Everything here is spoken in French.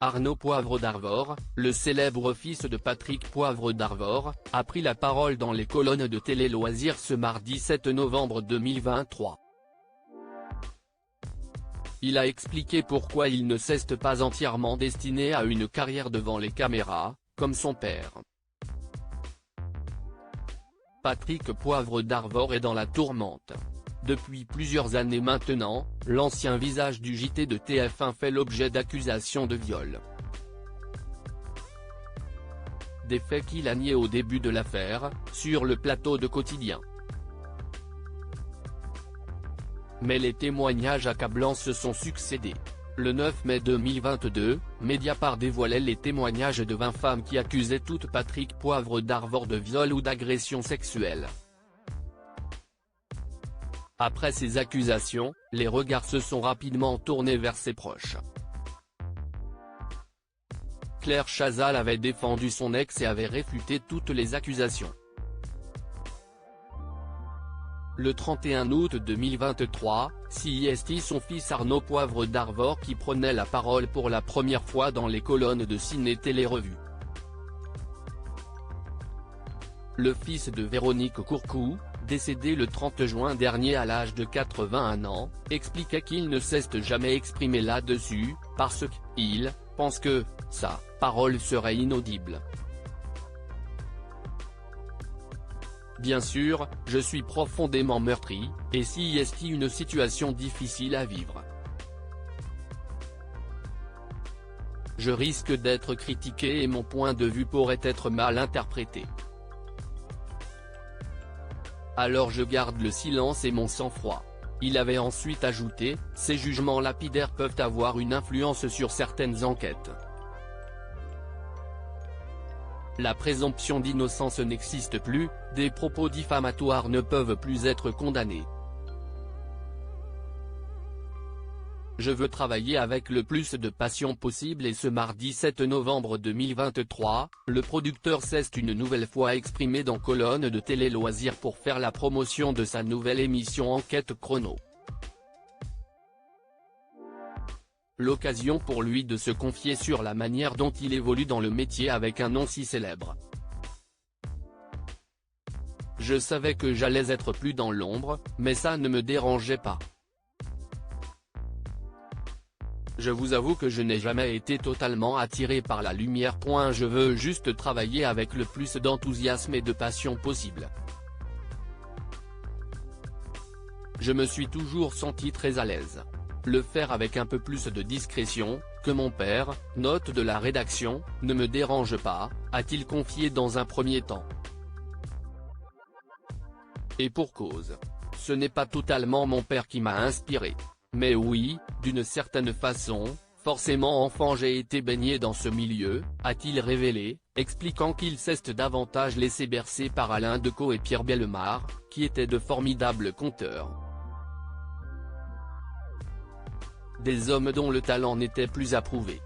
Arnaud Poivre d'Arvor, le célèbre fils de Patrick Poivre d'Arvor, a pris la parole dans les colonnes de Télé Loisirs ce mardi 7 novembre 2023. Il a expliqué pourquoi il ne s'est pas entièrement destiné à une carrière devant les caméras, comme son père. Patrick Poivre d'Arvor est dans la tourmente. Depuis plusieurs années maintenant, l'ancien visage du JT de TF1 fait l'objet d'accusations de viol. Des faits qu'il a niés au début de l'affaire, sur le plateau de Quotidien. Mais les témoignages accablants se sont succédés. Le 9 mai 2022, Mediapart dévoilait les témoignages de 20 femmes qui accusaient toutes Patrick Poivre d'Arvor de viol ou d'agression sexuelle. Après ces accusations, les regards se sont rapidement tournés vers ses proches. Claire Chazal avait défendu son ex et avait réfuté toutes les accusations. Le 31 août 2023, c'est son fils Arnaud Poivre d'Arvor qui prenait la parole pour la première fois dans les colonnes de Ciné Télé Revue. Le fils de Véronique Courcou, décédé le 30 juin dernier à l'âge de 81 ans, expliquait qu'il ne s'est jamais exprimé là-dessus, parce qu'il pense que sa parole serait inaudible. Bien sûr, je suis profondément meurtri, et c'est une situation difficile à vivre. Je risque d'être critiqué et mon point de vue pourrait être mal interprété. Alors je garde le silence et mon sang-froid. Il avait ensuite ajouté, ces jugements lapidaires peuvent avoir une influence sur certaines enquêtes. La présomption d'innocence n'existe plus, des propos diffamatoires ne peuvent plus être condamnés. Je veux travailler avec le plus de passion possible et ce mardi 7 novembre 2023, le producteur s'est une nouvelle fois exprimé dans Colonnes de Télé Loisirs pour faire la promotion de sa nouvelle émission Enquête Chrono. L'occasion pour lui de se confier sur la manière dont il évolue dans le métier avec un nom si célèbre. Je savais que j'allais être plus dans l'ombre, mais ça ne me dérangeait pas. Je vous avoue que je n'ai jamais été totalement attiré par la lumière. Je veux juste travailler avec le plus d'enthousiasme et de passion possible. Je me suis toujours senti très à l'aise. Le faire avec un peu plus de discrétion, que mon père, note de la rédaction, ne me dérange pas, a-t-il confié dans un premier temps. Et pour cause. Ce n'est pas totalement mon père qui m'a inspiré. Mais oui, d'une certaine façon, forcément enfant j'ai été baigné dans ce milieu, a-t-il révélé, expliquant qu'il s'est davantage laissé bercer par Alain Decaux et Pierre Bellemare, qui étaient de formidables conteurs. Des hommes dont le talent n'était plus approuvé.